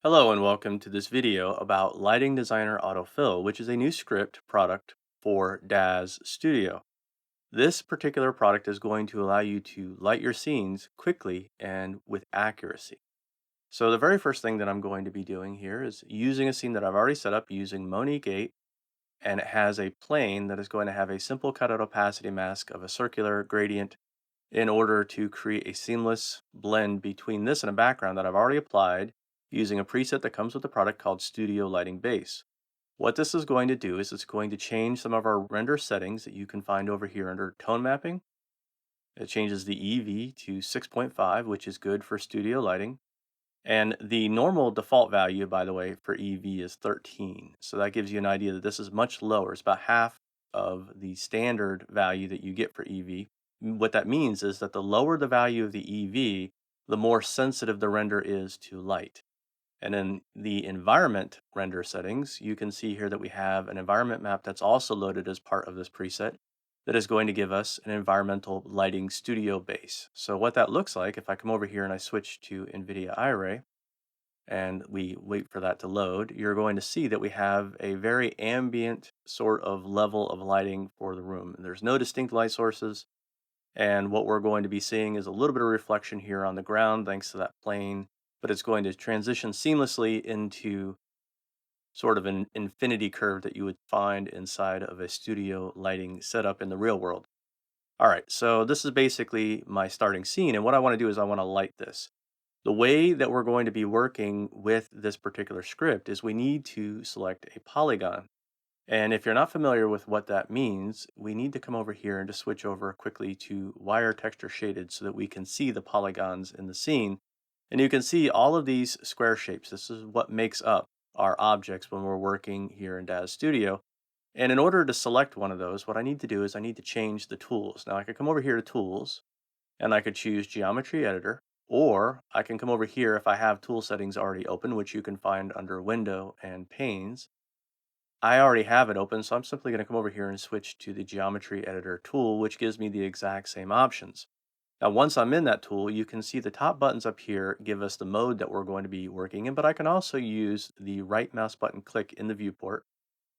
Hello and welcome to this video about Lighting Designer Autofill, which is a new script product for DAZ Studio. This particular product is going to allow you to light your scenes quickly and with accuracy. So the very first thing that I'm going to be doing here is using a scene that I've already set up using Monique 8, and it has a plane that is going to have a simple cutout opacity mask of a circular gradient in order to create a seamless blend between this and a background that I've already applied using a preset that comes with the product called Studio Lighting Base. What this is going to do is it's going to change some of our render settings that you can find over here under tone mapping. It changes the EV to 6.5, which is good for studio lighting. And the normal default value, by the way, for EV is 13. So that gives you an idea that this is much lower. It's about half of the standard value that you get for EV. What that means is that the lower the value of the EV, the more sensitive the render is to light. And in the environment render settings, you can see here that we have an environment map that's also loaded as part of this preset that is going to give us an environmental lighting studio base. So what that looks like, if I come over here and I switch to NVIDIA Iray, and we wait for that to load, you're going to see that we have a very ambient sort of level of lighting for the room. There's no distinct light sources, and what we're going to be seeing is a little bit of reflection here on the ground thanks to that plane, but it's going to transition seamlessly into sort of an infinity curve that you would find inside of a studio lighting setup in the real world. All right, so this is basically my starting scene, and what I want to do is I want to light this. The way that we're going to be working with this particular script is we need to select a polygon. And if you're not familiar with what that means, we need to come over here and just switch over quickly to wire texture shaded so that we can see the polygons in the scene. And you can see all of these square shapes. This is what makes up our objects when we're working here in DAZ Studio. And in order to select one of those, what I need to do is I need to change the tools. Now I could come over here to Tools, and I could choose Geometry Editor, or I can come over here if I have tool settings already open, which you can find under Window and Panes. I already have it open, so I'm simply going to come over here and switch to the Geometry Editor tool, which gives me the exact same options. Now, once I'm in that tool, you can see the top buttons up here give us the mode that we're going to be working in, but I can also use the right mouse button click in the viewport.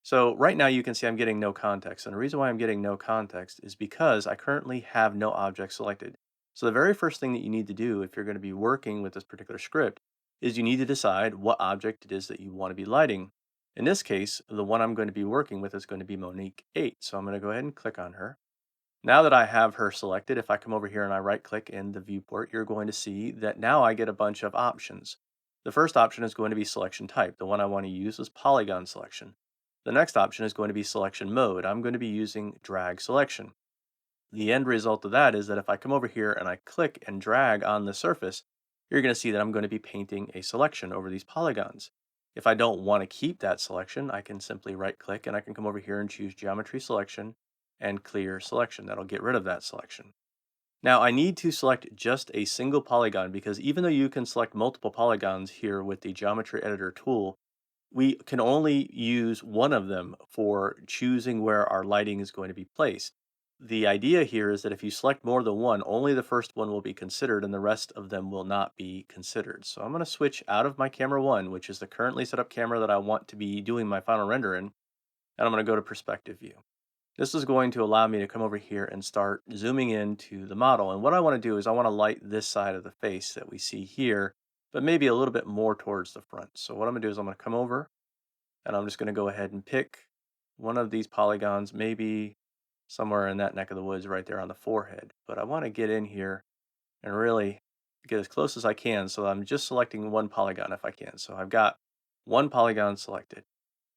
So right now you can see I'm getting no context, and the reason why I'm getting no context is because I currently have no object selected. So the very first thing that you need to do if you're going to be working with this particular script is you need to decide what object it is that you want to be lighting. In this case, the one I'm going to be working with is going to be Monique 8. So I'm going to go ahead and click on her. Now that I have her selected, if I come over here and I right click in the viewport, you're going to see that now I get a bunch of options. The first option is going to be selection type. The one I want to use is polygon selection. The next option is going to be selection mode. I'm going to be using drag selection. The end result of that is that if I come over here and I click and drag on the surface, you're going to see that I'm going to be painting a selection over these polygons. If I don't want to keep that selection, I can simply right click and I can come over here and choose geometry selection and clear selection. That'll get rid of that selection. Now I need to select just a single polygon because even though you can select multiple polygons here with the geometry editor tool, we can only use one of them for choosing where our lighting is going to be placed. The idea here is that if you select more than one, only the first one will be considered and the rest of them will not be considered. So I'm going to switch out of my camera one, which is the currently set up camera that I want to be doing my final render in, and I'm going to go to perspective view. This is going to allow me to come over here and start zooming into the model. And what I want to do is I want to light this side of the face that we see here, but maybe a little bit more towards the front. So what I'm going to do is I'm going to come over and I'm just going to go ahead and pick one of these polygons, maybe somewhere in that neck of the woods right there on the forehead. But I want to get in here and really get as close as I can. So I'm just selecting one polygon if I can. So I've got one polygon selected.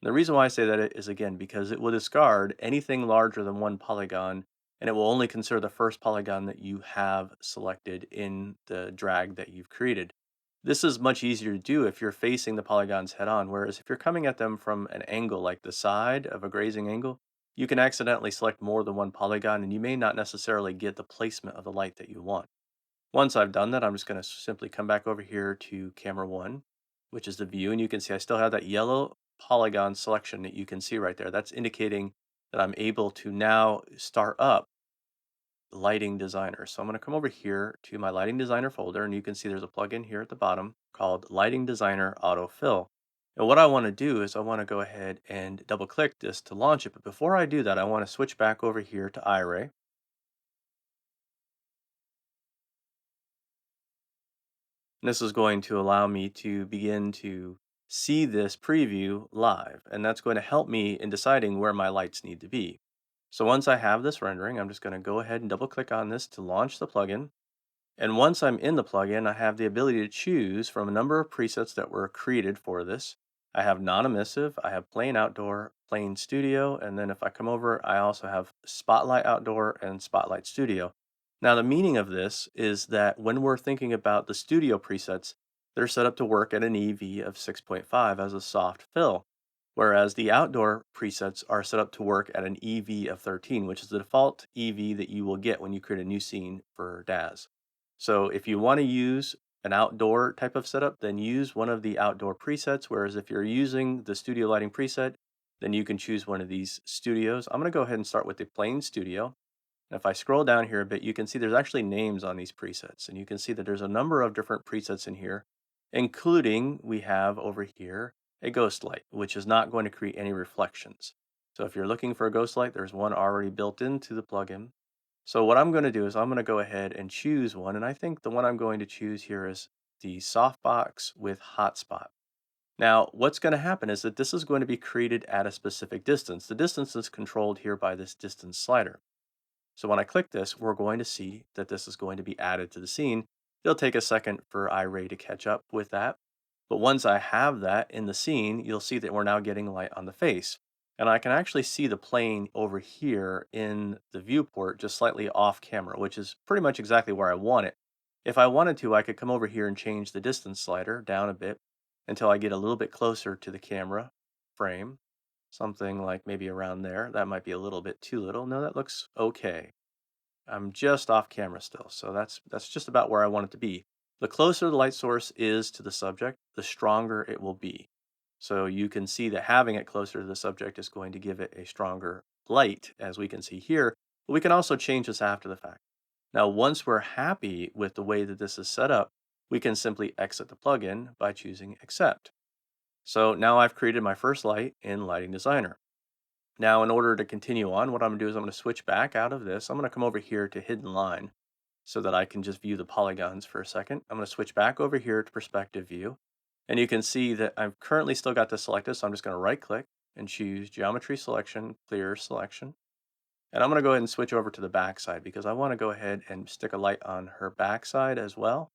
The reason why I say that is again because it will discard anything larger than one polygon, and it will only consider the first polygon that you have selected in the drag that you've created. This is much easier to do if you're facing the polygons head on, whereas if you're coming at them from an angle like the side of a grazing angle, you can accidentally select more than one polygon and you may not necessarily get the placement of the light that you want. Once I've done that, I'm just going to simply come back over here to camera one, which is the view, and you can see I still have that yellow polygon selection that you can see right there. That's indicating that I'm able to now start up Lighting Designer. So I'm going to come over here to my Lighting Designer folder, and you can see there's a plugin here at the bottom called Lighting Designer Autofill. And what I want to do is I want to go ahead and double click this to launch it. But before I do that, I want to switch back over here to iRay. And this is going to allow me to begin to see this preview live. And that's going to help me in deciding where my lights need to be. So once I have this rendering, I'm just going to go ahead and double click on this to launch the plugin. And once I'm in the plugin, I have the ability to choose from a number of presets that were created for this. I have non-emissive, I have plain outdoor, plain studio, and then if I come over, I also have spotlight outdoor and spotlight studio. Now, the meaning of this is that when we're thinking about the studio presets, they're set up to work at an EV of 6.5 as a soft fill, whereas the outdoor presets are set up to work at an EV of 13, which is the default EV that you will get when you create a new scene for DAZ. So if you want to use an outdoor type of setup, then use one of the outdoor presets. Whereas if you're using the studio lighting preset, then you can choose one of these studios. I'm going to go ahead and start with the plain studio. And if I scroll down here a bit, you can see there's actually names on these presets. And you can see that there's a number of different presets in here, including we have over here a ghost light, which is not going to create any reflections. So if you're looking for a ghost light, there's one already built into the plugin. So what I'm going to do is I'm going to go ahead and choose one. And I think the one I'm going to choose here is the softbox with hotspot. Now, what's going to happen is that this is going to be created at a specific distance. The distance is controlled here by this distance slider. So when I click this, we're going to see that this is going to be added to the scene. It'll take a second for iRay to catch up with that. But once I have that in the scene, you'll see that we're now getting light on the face. And I can actually see the plane over here in the viewport just slightly off camera, which is pretty much exactly where I want it. If I wanted to, I could come over here and change the distance slider down a bit until I get a little bit closer to the camera frame. Something like maybe around there. That might be a little bit too little. No, that looks okay. I'm just off camera still, so that's just about where I want it to be. The closer the light source is to the subject, the stronger it will be. So you can see that having it closer to the subject is going to give it a stronger light, as we can see here, but we can also change this after the fact. Now, once we're happy with the way that this is set up, we can simply exit the plugin by choosing Accept. So now I've created my first light in Lighting Designer. Now, in order to continue on, what I'm going to do is I'm going to switch back out of this. I'm going to come over here to Hidden Line so that I can just view the polygons for a second. I'm going to switch back over here to Perspective View. And you can see that I've currently still got this selected, so I'm just going to right click and choose Geometry Selection, Clear Selection. And I'm going to go ahead and switch over to the back side because I want to go ahead and stick a light on her back side as well.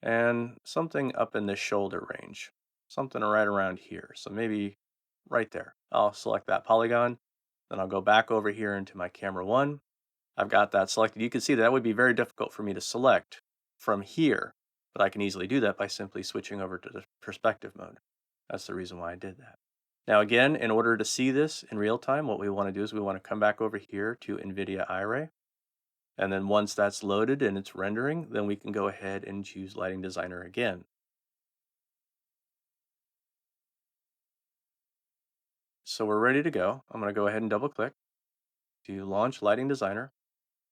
And something up in this shoulder range, something right around here. So maybe right there. I'll select that polygon. Then I'll go back over here into my camera one. I've got that selected. You can see that would be very difficult for me to select from here, but I can easily do that by simply switching over to the perspective mode. That's the reason why I did that. Now again, in order to see this in real time, what we want to do is we want to come back over here to NVIDIA iRay. And then once that's loaded and it's rendering, then we can go ahead and choose Lighting Designer again. So we're ready to go. I'm going to go ahead and double click to launch Lighting Designer.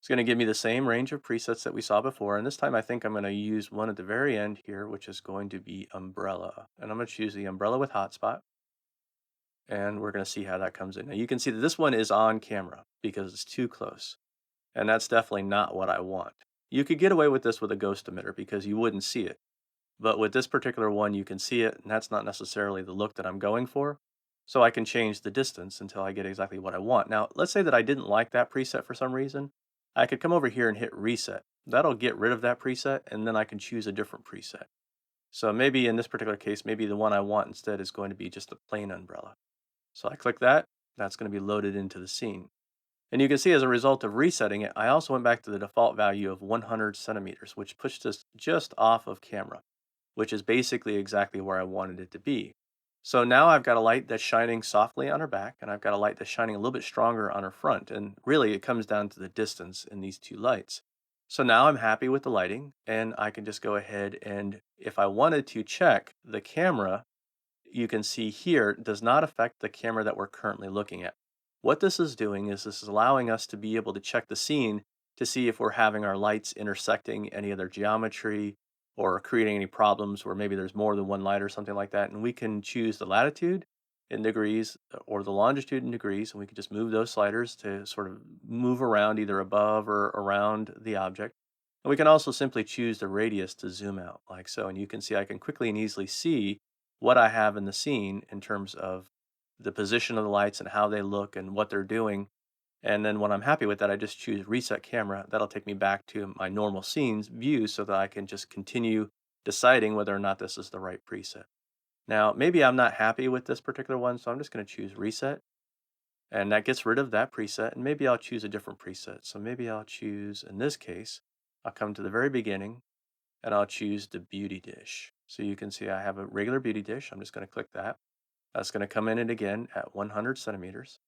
It's going to give me the same range of presets that we saw before, and this time I think I'm going to use one at the very end here, which is going to be Umbrella. And I'm going to choose the Umbrella with Hotspot, and we're going to see how that comes in. Now you can see that this one is on camera because it's too close, and that's definitely not what I want. You could get away with this with a ghost emitter because you wouldn't see it. But with this particular one, you can see it, and that's not necessarily the look that I'm going for. So I can change the distance until I get exactly what I want. Now, let's say that I didn't like that preset for some reason. I could come over here and hit reset. That'll get rid of that preset, and then I can choose a different preset. So maybe in this particular case, maybe the one I want instead is going to be just a plain umbrella. So I click that, that's going to be loaded into the scene. And you can see as a result of resetting it, I also went back to the default value of 100 centimeters, which pushed us just off of camera, which is basically exactly where I wanted it to be. So now I've got a light that's shining softly on her back, and I've got a light that's shining a little bit stronger on her front. And really, it comes down to the distance in these two lights. So now I'm happy with the lighting, and I can just go ahead and if I wanted to check the camera, you can see here does not affect the camera that we're currently looking at. What this is doing is this is allowing us to be able to check the scene to see if we're having our lights intersecting any other geometry or creating any problems where maybe there's more than one light or something like that. And we can choose the latitude in degrees or the longitude in degrees, and we can just move those sliders to sort of move around either above or around the object. And we can also simply choose the radius to zoom out like so. And you can see I can quickly and easily see what I have in the scene in terms of the position of the lights and how they look and what they're doing. And then when I'm happy with that, I just choose reset camera. That'll take me back to my normal scenes view so that I can just continue deciding whether or not this is the right preset. Now, maybe I'm not happy with this particular one, so I'm just going to choose reset. And that gets rid of that preset. And maybe I'll choose a different preset. So maybe I'll choose, in this case, I'll come to the very beginning and I'll choose the beauty dish. So you can see I have a regular beauty dish. I'm just going to click that. That's going to come in it again at 100 centimeters.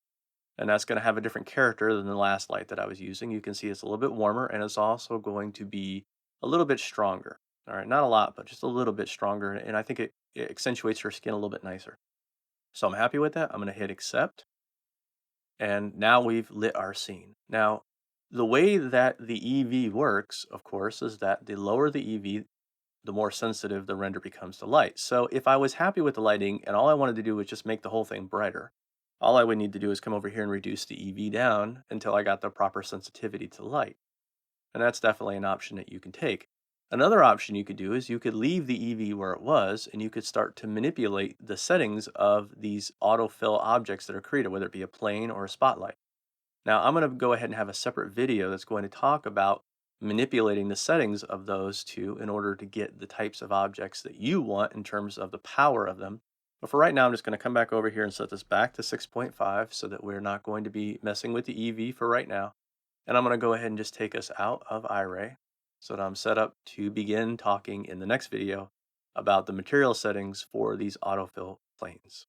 And that's going to have a different character than the last light that I was using. You can see it's a little bit warmer and it's also going to be a little bit stronger. All right, not a lot, but just a little bit stronger. And I think it accentuates her skin a little bit nicer. So I'm happy with that. I'm going to hit accept. And now we've lit our scene. Now, the way that the EV works, of course, is that the lower the EV, the more sensitive the render becomes to light. So if I was happy with the lighting and all I wanted to do was just make the whole thing brighter, all I would need to do is come over here and reduce the EV down until I got the proper sensitivity to light. And that's definitely an option that you can take. Another option you could do is you could leave the EV where it was and you could start to manipulate the settings of these autofill objects that are created, whether it be a plane or a spotlight. Now, I'm going to go ahead and have a separate video that's going to talk about manipulating the settings of those two in order to get the types of objects that you want in terms of the power of them. But for right now, I'm just going to come back over here and set this back to 6.5 so that we're not going to be messing with the EV for right now. And I'm going to go ahead and just take us out of iRay so that I'm set up to begin talking in the next video about the material settings for these autofill planes.